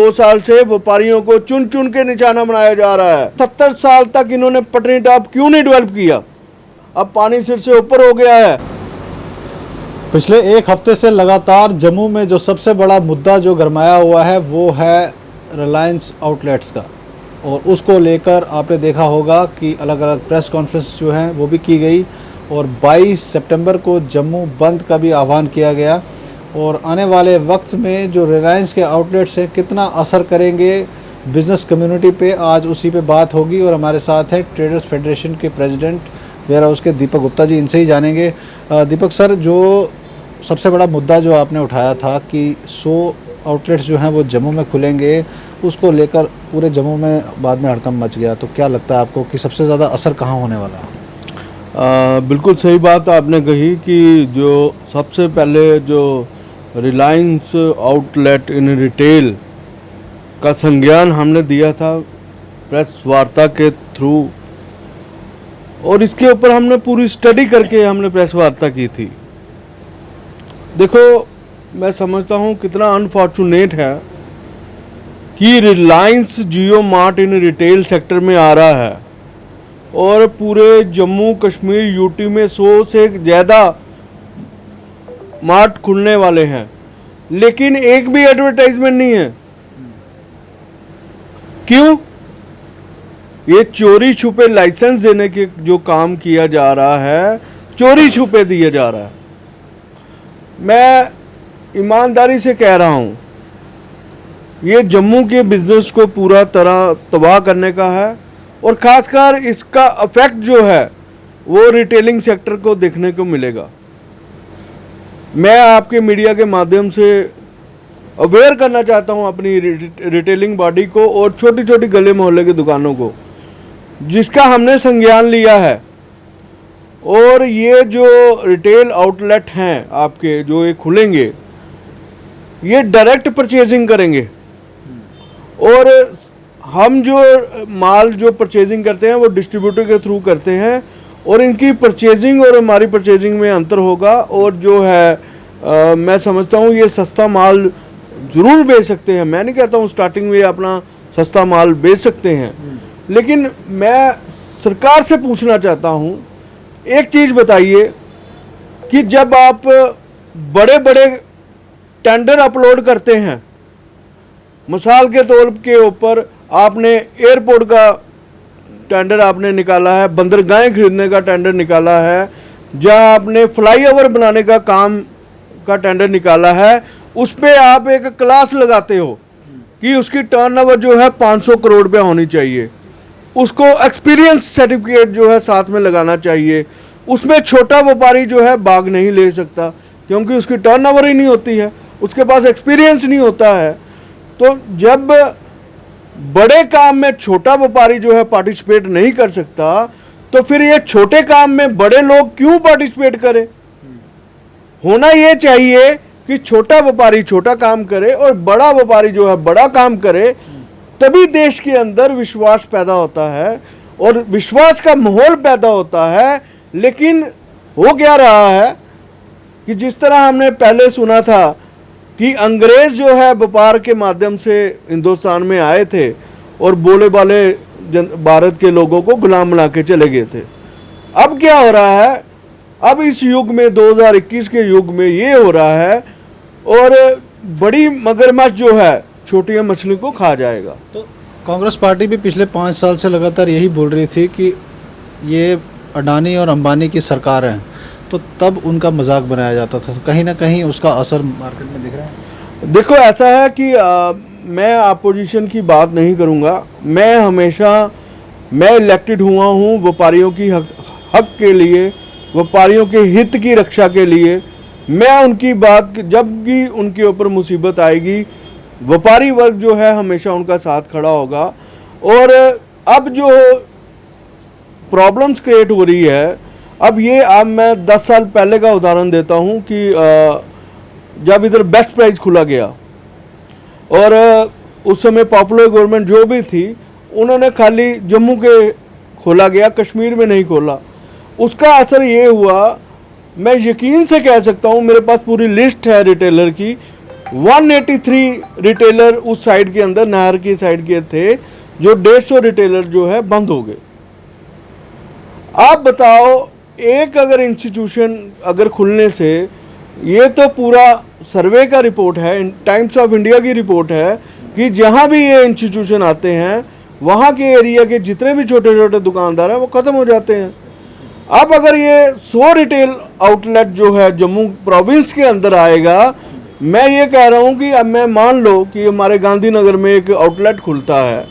2 साल से व्यापारियों को चुन चुन के निशाना बनाया जा रहा है। 70 साल तक इन्होंने पटनीटॉप क्यों नहीं डेवलप किया? अब पानी सिर से ऊपर हो गया है। पिछले एक हफ्ते से लगातार जम्मू में जो सबसे बड़ा मुद्दा जो गरमाया हुआ है वो है रिलायंस आउटलेट्स का, और उसको लेकर आपने देखा होगा कि अलग अलग प्रेस कॉन्फ्रेंस जो हैं वो भी की गई, और 22 सितंबर को जम्मू बंद का भी आह्वान किया गया। और आने वाले वक्त में जो रिलायंस के आउटलेट्स हैं कितना असर करेंगे बिज़नेस कम्युनिटी पे, आज उसी पे बात होगी। और हमारे साथ है ट्रेडर्स फेडरेशन के प्रेसिडेंट वेयर हाउस के दीपक गुप्ता जी, इनसे ही जानेंगे। दीपक सर, जो सबसे बड़ा मुद्दा जो आपने उठाया था कि 100 आउटलेट्स जो हैं वो जम्मू में खुलेंगे, उसको लेकर पूरे जम्मू में बाद में हड़कंप मच गया, तो क्या लगता है आपको कि सबसे ज़्यादा असर कहाँ होने वाला है? बिल्कुल सही बात आपने कही कि जो सबसे पहले जो रिलायंस आउटलेट इन रिटेल का संज्ञान हमने दिया था प्रेस वार्ता के थ्रू, और इसके ऊपर हमने पूरी स्टडी करके हमने प्रेस वार्ता की थी। देखो, मैं समझता हूँ कितना अनफॉर्चुनेट है कि रिलायंस जियो मार्ट इन रिटेल सेक्टर में आ रहा है और पूरे जम्मू कश्मीर यूटी में 100 से ज़्यादा मार्ट खुलने वाले हैं, लेकिन एक भी एडवर्टाइजमेंट नहीं है। क्यों? ये चोरी छुपे लाइसेंस देने के जो काम किया जा रहा है, चोरी छुपे दिया जा रहा है। मैं ईमानदारी से कह रहा हूँ, ये जम्मू के बिजनेस को पूरा तरह तबाह करने का है, और ख़ासकर इसका इफेक्ट जो है वो रिटेलिंग सेक्टर को देखने को मिलेगा। मैं आपके मीडिया के माध्यम से अवेयर करना चाहता हूँ अपनी रिटेलिंग बॉडी को और छोटी छोटी गली मोहल्ले की दुकानों को, जिसका हमने संज्ञान लिया है। और ये जो रिटेल आउटलेट हैं आपके जो ये खुलेंगे, ये डायरेक्ट परचेजिंग करेंगे, और हम जो माल जो परचेजिंग करते हैं वो डिस्ट्रीब्यूटर के थ्रू करते हैं, और इनकी परचेजिंग और हमारी परचेजिंग में अंतर होगा। और जो है मैं समझता हूँ ये सस्ता माल ज़रूर बेच सकते हैं। मैं नहीं कहता हूँ स्टार्टिंग में अपना सस्ता माल बेच सकते हैं, लेकिन मैं सरकार से पूछना चाहता हूँ, एक चीज़ बताइए कि जब आप बड़े बड़े टेंडर अपलोड करते हैं, मिसाल के तौर के ऊपर आपने एयरपोर्ट का टेंडर आपने निकाला है, बंदरगाहें खरीदने का टेंडर निकाला है, जहां आपने फ्लाईओवर बनाने का काम का टेंडर निकाला है, उस पे आप एक क्लास लगाते हो कि उसकी टर्नओवर जो है 500 करोड़ रुपया होनी चाहिए। उसको एक्सपीरियंस सर्टिफिकेट जो है साथ में लगाना चाहिए। उसमें छोटा व्यापारी जो है भाग नहीं ले सकता, क्योंकि उसकी टर्नओवर ही नहीं होती है, उसके पास एक्सपीरियंस नहीं होता है। तो जब बड़े काम में छोटा व्यापारी जो है पार्टिसिपेट नहीं कर सकता, तो फिर ये छोटे काम में बड़े लोग क्यों पार्टिसिपेट करें? होना ये चाहिए कि छोटा व्यापारी छोटा काम करे और बड़ा व्यापारी जो है बड़ा काम करे, तभी देश के अंदर विश्वास पैदा होता है और विश्वास का माहौल पैदा होता है। लेकिन हो क्या रहा है कि जिस तरह हमने पहले सुना था कि अंग्रेज जो है व्यापार के माध्यम से हिंदुस्तान में आए थे और बोले वाले भारत के लोगों को गुलाम बना के चले गए थे। अब क्या हो रहा है? अब इस युग में 2021 के युग में ये हो रहा है, और बड़ी मगरमच्छ जो है छोटी मछली को खा जाएगा। तो कांग्रेस पार्टी भी पिछले 5 साल से लगातार यही बोल रही थी कि ये अडानी और अंबानी की सरकार है, तो तब उनका मजाक बनाया जाता था। कहीं ना कहीं उसका असर मार्केट में दिख रहा है। देखो, ऐसा है कि मैं अपोजिशन की बात नहीं करूंगा। मैं इलेक्टेड हुआ हूं व्यापारियों की हक के लिए, व्यापारियों के हित की रक्षा के लिए। मैं उनकी बात, जब भी उनके ऊपर मुसीबत आएगी, व्यापारी वर्ग जो है हमेशा उनका साथ खड़ा होगा। और अब जो प्रॉब्लम्स क्रिएट हो रही है, अब मैं 10 साल पहले का उदाहरण देता हूं कि जब इधर बेस्ट प्राइस खुला गया और उस समय पॉपुलर गवर्नमेंट जो भी थी, उन्होंने खाली जम्मू के खोला गया, कश्मीर में नहीं खोला। उसका असर ये हुआ, मैं यकीन से कह सकता हूँ, मेरे पास पूरी लिस्ट है रिटेलर की, 183 रिटेलर उस साइड के अंदर, नहर की साइड के थे, जो 150 रिटेलर जो है बंद हो गए। आप बताओ, एक अगर इंस्टीट्यूशन अगर खुलने से, ये तो पूरा सर्वे का रिपोर्ट है, टाइम्स ऑफ इंडिया की रिपोर्ट है कि जहाँ भी ये इंस्टीट्यूशन आते हैं वहाँ के एरिया के जितने भी छोटे छोटे दुकानदार हैं वो ख़त्म हो जाते हैं। अब अगर ये 100 रिटेल आउटलेट जो है जम्मू प्रोविंस के अंदर आएगा, मैं ये कह रहा हूँ कि अब मैं मान लो कि हमारे गांधीनगर में एक आउटलेट खुलता है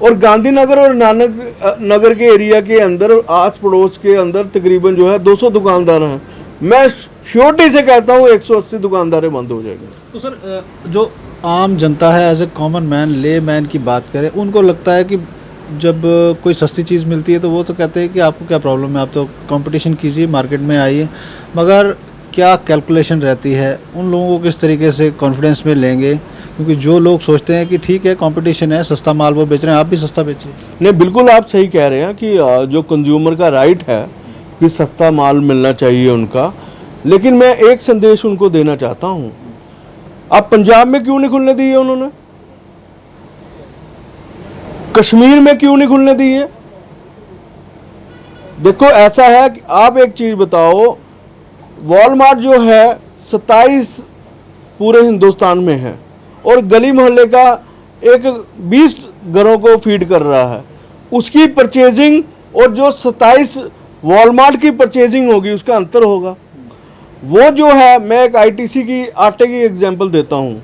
और गांधीनगर और नानक नगर के एरिया के अंदर आस पड़ोस के अंदर तकरीबन जो है 200 दुकानदार हैं, मैं श्योरिटी से कहता हूँ 180 दुकानदारें बंद हो जाएंगे। तो सर, जो आम जनता है, एज ए कॉमन मैन, ले मैन की बात करें, उनको लगता है कि जब कोई सस्ती चीज़ मिलती है तो वो तो कहते हैं कि आपको क्या प्रॉब्लम है, आप तो कंपटीशन कीजिए, मार्केट में आइए। मगर क्या कैलकुलेशन रहती है, उन लोगों को किस तरीके से कॉन्फिडेंस में लेंगे? क्योंकि जो लोग सोचते हैं कि ठीक है कंपटीशन है, सस्ता माल वो बेच रहे हैं, आप भी सस्ता बेचिए। नहीं, बिल्कुल आप सही कह रहे हैं कि जो कंज्यूमर का राइट है कि सस्ता माल मिलना चाहिए उनका, लेकिन मैं एक संदेश उनको देना चाहता हूँ। अब पंजाब में क्यों नहीं खुलने दिए उन्होंने? कश्मीर में क्यों नहीं खुलने दिए? देखो, ऐसा है कि आप एक चीज बताओ, वॉलमार्ट जो है 27 पूरे हिंदुस्तान में है और गली मोहल्ले का एक 20 घरों को फीड कर रहा है। उसकी परचेजिंग और जो 27 वॉलमार्ट की परचेजिंग होगी उसका अंतर होगा। वो जो है, मैं एक आईटीसी की आटे की एग्जांपल देता हूँ।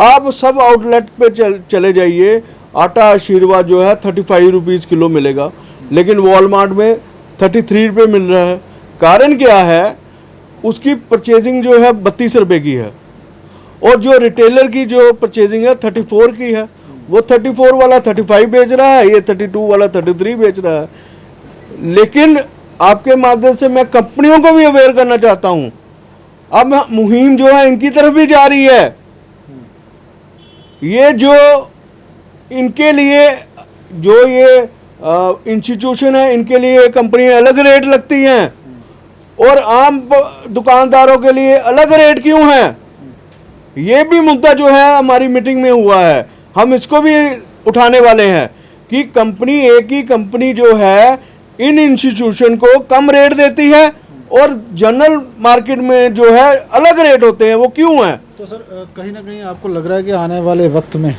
आप सब आउटलेट पे चले जाइए, आटा आशीर्वाद जो है 35 रुपीज़ किलो मिलेगा, लेकिन वॉलमार्ट में 33 रुपये मिल रहा है। कारण क्या है? उसकी परचेजिंग जो है 32 रुपये की है और जो रिटेलर की जो परचेजिंग है 34 की है। वो 34 वाला 35 बेच रहा है, ये 32 वाला 33 बेच रहा है। लेकिन आपके माध्यम से मैं कंपनियों को भी अवेयर करना चाहता हूं। अब मुहिम जो है इनकी तरफ भी जा रही है। ये जो इनके लिए जो ये इंस्टीट्यूशन है, इनके लिए कंपनियां अलग रेट लगती हैं और आम दुकानदारों के लिए अलग रेट क्यों है? ये भी मुद्दा जो है हमारी मीटिंग में हुआ है, हम इसको भी उठाने वाले हैं कि कंपनी, एक ही कंपनी जो है इन इंस्टीट्यूशन को कम रेट देती है और जनरल मार्केट में जो है अलग रेट होते हैं, वो क्यों है? तो सर, कहीं ना कहीं आपको लग रहा है कि आने वाले वक्त में,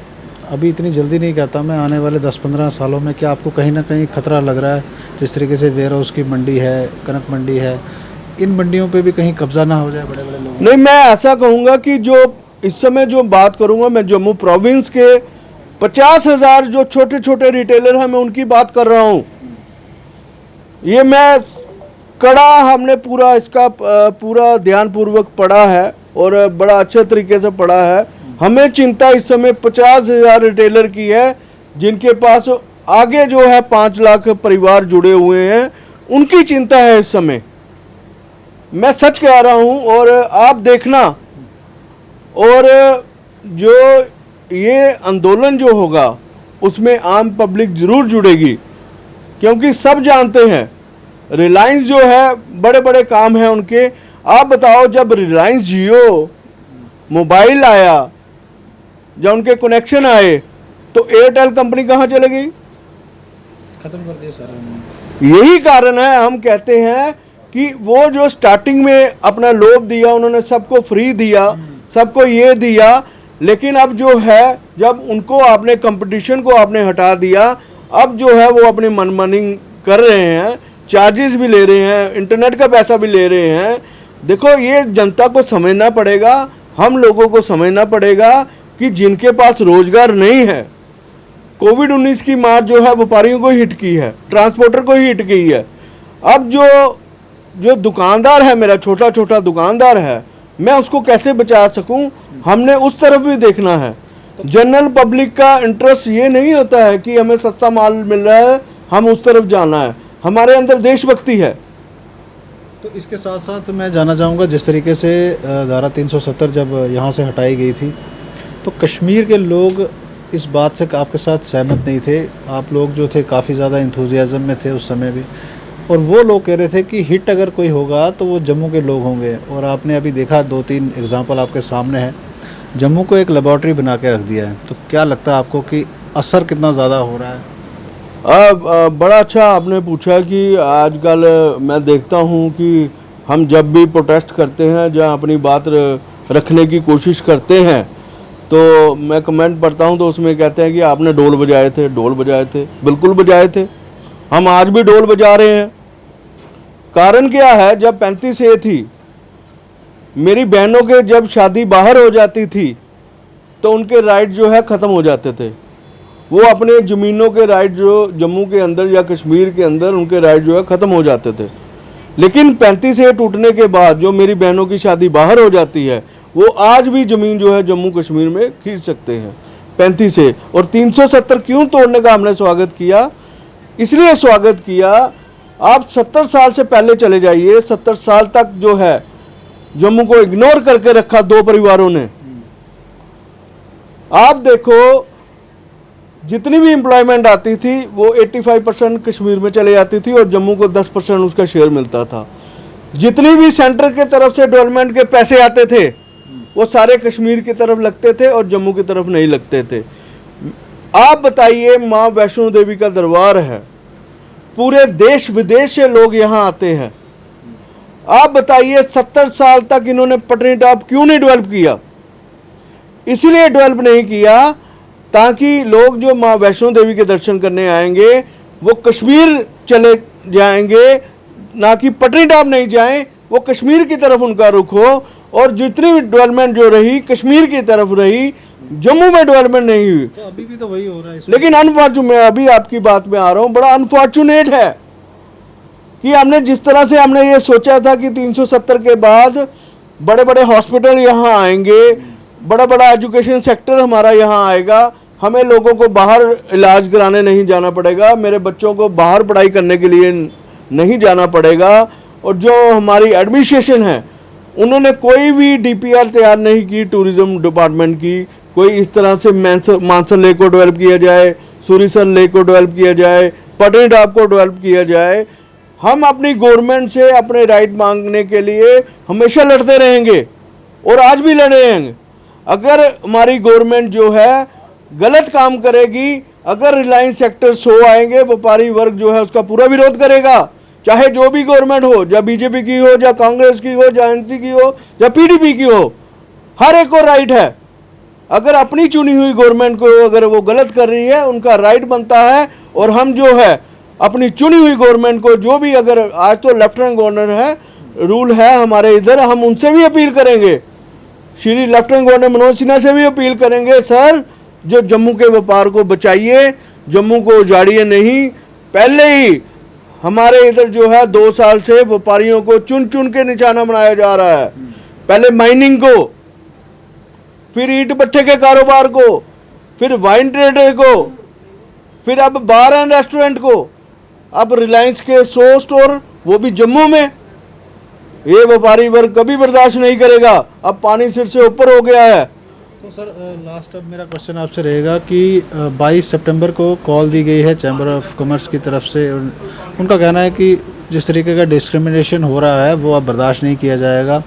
अभी इतनी जल्दी नहीं कहता मैं, आने वाले 10-15 सालों में क्या आपको कहीं ना कहीं खतरा लग रहा है? जिस तरीके से वेयर हाउस की मंडी है, कनक मंडी है, इन मंडियों पे भी कहीं कब्जा ना हो जाए बड़े बड़े लोग? नहीं, मैं ऐसा कहूँगा कि जो इस समय जो बात करूँगा, मैं जम्मू प्रोविंस के 50,000 जो छोटे छोटे रिटेलर हैं, मैं उनकी बात कर रहा हूँ। ये मैं कड़ा, हमने पूरा इसका पूरा ध्यानपूर्वक पढ़ा है और बड़ा अच्छे तरीके से पढ़ा है। हमें चिंता इस समय 50,000 रिटेलर की है, जिनके पास आगे जो है 5 लाख परिवार जुड़े हुए हैं, उनकी चिंता है इस समय। मैं सच कह रहा हूं और आप देखना, और जो ये आंदोलन जो होगा उसमें आम पब्लिक ज़रूर जुड़ेगी, क्योंकि सब जानते हैं रिलायंस जो है बड़े बड़े काम हैं उनके। आप बताओ, जब रिलायंस जियो मोबाइल आया, जब उनके कनेक्शन आए, तो एयरटेल कंपनी कहाँ चले गई? खत्म कर दिया सारा। यही कारण है, हम कहते हैं कि वो जो स्टार्टिंग में अपना लोभ दिया, उन्होंने सबको फ्री दिया, सबको ये दिया, लेकिन अब जो है, जब उनको आपने कंपटीशन को आपने हटा दिया, अब जो है वो अपनी मनमानी कर रहे हैं, चार्जेस भी ले रहे हैं, इंटरनेट का पैसा भी ले रहे हैं। देखो, ये जनता को समझना पड़ेगा, हम लोगों को समझना पड़ेगा कि जिनके पास रोजगार नहीं है, कोविड-19 की मार जो है व्यापारियों को हिट की है, ट्रांसपोर्टर को हिट की है। अब जो दुकानदार है, मेरा छोटा छोटा दुकानदार है, मैं उसको कैसे बचा सकूं? हमने उस तरफ भी देखना है। जनरल पब्लिक का इंटरेस्ट ये नहीं होता है कि हमें सस्ता माल मिल रहा है, हम उस तरफ जाना है। हमारे अंदर देशभक्ति है। तो इसके साथ साथ मैं जानना चाहूँगा, जिस तरीके से धारा 370 जब यहाँ से हटाई गई थी, तो कश्मीर के लोग इस बात से आपके साथ सहमत नहीं थे। आप लोग जो थे काफ़ी ज़्यादा इंथुजियाज़म में थे उस समय भी, और वो लोग कह रहे थे कि हिट अगर कोई होगा तो वो जम्मू के लोग होंगे। और आपने अभी देखा 2-3 एग्जांपल आपके सामने है। जम्मू को एक लेबॉर्ट्री बना के रख दिया है, तो क्या लगता है आपको कि असर कितना ज़्यादा हो रहा है? बड़ा अच्छा आपने पूछा कि आजकल मैं देखता हूँ कि हम जब भी प्रोटेस्ट करते हैं, जहाँ अपनी बात रखने की कोशिश करते हैं, तो मैं कमेंट पढ़ता हूँ तो उसमें कहते हैं कि आपने ढोल बजाए थे, ढोल बजाए थे। बिल्कुल बजाए थे, हम आज भी ढोल बजा रहे हैं। कारण क्या है, जब 35A थी, मेरी बहनों के जब शादी बाहर हो जाती थी तो उनके राइट जो है ख़त्म हो जाते थे। वो अपने ज़मीनों के राइट जो जम्मू के अंदर या कश्मीर के अंदर उनके राइट जो है ख़त्म हो जाते थे। लेकिन 35A टूटने के बाद जो मेरी बहनों की शादी बाहर हो जाती है, वो आज भी ज़मीन जो है जम्मू कश्मीर में खींच सकते हैं 35A। और 370 क्यों तोड़ने का हमने स्वागत किया? इसलिए स्वागत किया, आप 70 साल से पहले चले जाइए। 70 साल तक जो है जम्मू को इग्नोर करके रखा दो परिवारों ने। आप देखो, जितनी भी एम्प्लॉयमेंट आती थी वो 85% कश्मीर में चले जाती थी और जम्मू को 10% उसका शेयर मिलता था। जितनी भी सेंटर के तरफ से डेवलपमेंट के पैसे आते थे वो सारे कश्मीर की तरफ लगते थे और जम्मू की तरफ नहीं लगते थे। आप बताइए, माँ वैष्णो देवी का दरबार है, पूरे देश विदेश से लोग यहाँ आते हैं। आप बताइए 70 साल तक इन्होंने पटनीटॉप क्यों नहीं डेवलप किया? इसलिए डेवलप नहीं किया ताकि लोग जो माँ वैष्णो देवी के दर्शन करने आएंगे वो कश्मीर चले जाएंगे, ना कि पटनीटॉप नहीं जाएं, वो कश्मीर की तरफ उनका रुख हो। और जितनी भी डेवलपमेंट जो रही कश्मीर की तरफ रही, जम्मू में डेवलपमेंट नहीं हुई। तो अभी भी तो वही हो रहा है। लेकिन अनफॉर्चुनेट, मैं अभी आपकी बात में आ रहा हूँ, बड़ा अनफॉर्चुनेट है कि हमने जिस तरह से हमने ये सोचा था कि 370 के बाद बड़े बड़े हॉस्पिटल यहाँ आएंगे, बड़ा बड़ा एजुकेशन सेक्टर हमारा यहाँ आएगा, हमें लोगों को बाहर इलाज कराने नहीं जाना पड़ेगा, मेरे बच्चों को बाहर पढ़ाई करने के लिए नहीं जाना पड़ेगा। और जो हमारी एडमिनिस्ट्रेशन है उन्होंने कोई भी DPR तैयार नहीं की टूरिज्म डिपार्टमेंट की। कोई इस तरह से मानसर लेक को डेवलप किया जाए, सूरीसर लेक को डेवलप किया जाए, पटनीटॉप को डेवलप किया जाए। हम अपनी गवर्नमेंट से अपने राइट मांगने के लिए हमेशा लड़ते रहेंगे और आज भी लड़े रहेंगे। अगर हमारी गवर्नमेंट जो है गलत काम करेगी, अगर रिलायंस सेक्टर 100 आएंगे, व्यापारी वर्ग जो है उसका पूरा विरोध करेगा, चाहे जो भी गवर्नमेंट हो, या BJP की हो, या कांग्रेस की हो, या NC की हो, या PDP की हो, हर एक को राइट है। अगर अपनी चुनी हुई गवर्नमेंट को अगर वो गलत कर रही है, उनका राइट बनता है। और हम जो है अपनी चुनी हुई गवर्नमेंट को, जो भी, अगर आज तो लेफ्टिनेंट गवर्नर है, रूल है हमारे इधर, हम उनसे भी अपील करेंगे, श्री लेफ्टिनेंट गवर्नर मनोज सिन्हा से भी अपील करेंगे, सर जो जम्मू के व्यापार को बचाइए, जम्मू को उजाड़िए नहीं। पहले ही हमारे इधर जो है 2 साल से व्यापारियों को चुन चुन के निशाना बनाया जा रहा है। पहले माइनिंग को, फिर ईंट भट्ठे के कारोबार को, फिर वाइन ट्रेडर को, फिर अब बार एंड रेस्टोरेंट को, अब रिलायंस के 100 स्टोर, वो भी जम्मू में। ये व्यापारी वर्ग कभी बर्दाश्त नहीं करेगा। अब पानी सिर से ऊपर हो गया है। तो सर लास्ट अब मेरा क्वेश्चन आपसे रहेगा कि 22 सितंबर को कॉल दी गई है चैम्बर ऑफ कॉमर्स की तरफ से। उनका कहना है कि जिस तरीके का डिस्क्रिमिनेशन हो रहा है वो अब बर्दाश्त नहीं किया जाएगा,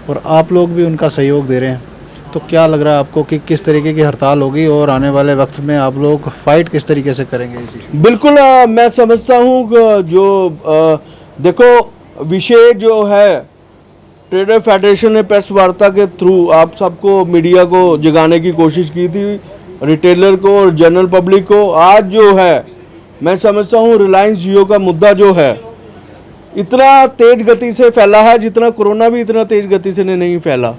और आप लोग भी उनका सहयोग दे रहे हैं। तो क्या लग रहा है आपको कि किस तरीके की हड़ताल होगी और आने वाले वक्त में आप लोग फाइट किस तरीके से करेंगे इसी? बिल्कुल, मैं समझता हूँ जो देखो विषय जो है, ट्रेडर फेडरेशन ने प्रेस वार्ता के थ्रू आप सबको, मीडिया को जगाने की कोशिश की थी, रिटेलर को और जनरल पब्लिक को। आज जो है मैं समझता हूँ रिलायंस जियो का मुद्दा जो है इतना तेज गति से फैला है जितना कोरोना भी इतना तेज गति से नहीं फैला।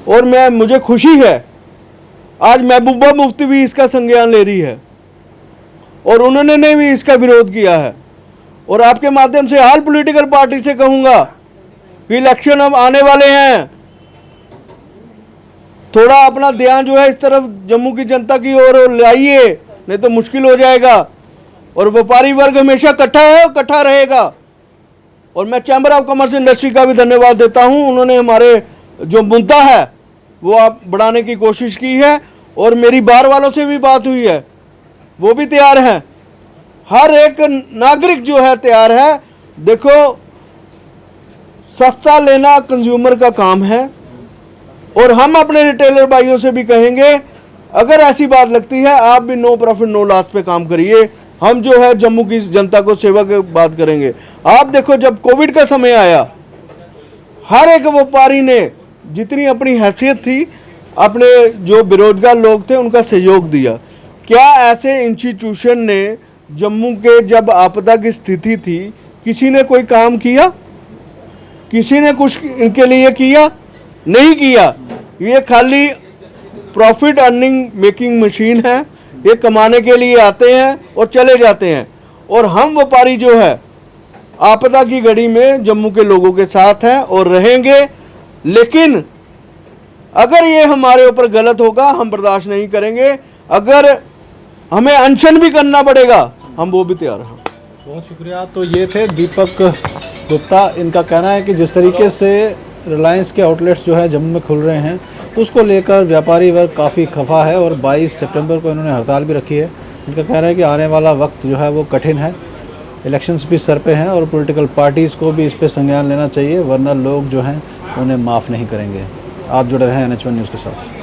और मुझे खुशी है आज महबूबा मुफ्ती भी इसका संज्ञान ले रही है और उन्होंने भी इसका विरोध किया है। और आपके माध्यम से हाल पॉलिटिकल पार्टी से कहूँगा कि इलेक्शन अब आने वाले हैं, थोड़ा अपना ध्यान जो है इस तरफ जम्मू की जनता की ओर लाइए, नहीं तो मुश्किल हो जाएगा। और व्यापारी वर्ग हमेशा इकट्ठा रहेगा। और मैं चैम्बर ऑफ कॉमर्स इंडस्ट्री का भी धन्यवाद देता हूं, उन्होंने हमारे जो मुद्दा है वो आप बढ़ाने की कोशिश की है। और मेरी बार वालों से भी बात हुई है, वो भी तैयार हैं, हर एक नागरिक जो है तैयार है। देखो, सस्ता लेना कंज्यूमर का काम है और हम अपने रिटेलर भाइयों से भी कहेंगे, अगर ऐसी बात लगती है आप भी नो प्रॉफिट नो लॉस पे काम करिए। हम जो है जम्मू की जनता को सेवा की बात करेंगे। आप देखो जब कोविड का समय आया, हर एक व्यापारी ने जितनी अपनी हैसियत थी, अपने जो बेरोजगार लोग थे उनका सहयोग दिया। क्या ऐसे इंस्टीट्यूशन ने जम्मू के जब आपदा की स्थिति थी, किसी ने कोई काम किया? किसी ने कुछ इनके लिए किया? नहीं किया। ये खाली प्रॉफिट अर्निंग मेकिंग मशीन है। ये कमाने के लिए आते हैं और चले जाते हैं। और हम व्यापारी जो है आपदा की घड़ी में जम्मू के लोगों के साथ हैं और रहेंगे। लेकिन अगर ये हमारे ऊपर गलत होगा हम बर्दाश्त नहीं करेंगे। अगर हमें अनशन भी करना पड़ेगा हम वो भी तैयार हैं। बहुत शुक्रिया। तो ये थे दीपक गुप्ता। इनका कहना है कि जिस तरीके से रिलायंस के आउटलेट्स जो है जम्मू में खुल रहे हैं उसको लेकर व्यापारी वर्ग काफ़ी खफा है और 22 सितंबर को इन्होंने हड़ताल भी रखी है। इनका कहना है कि आने वाला वक्त जो है वो कठिन है, इलेक्शंस भी सर पे हैं और पॉलिटिकल पार्टीज़ को भी इस पे संज्ञान लेना चाहिए, वरना लोग जो हैं उन्हें माफ़ नहीं करेंगे। आप जुड़े रहें NH1 न्यूज़ के साथ।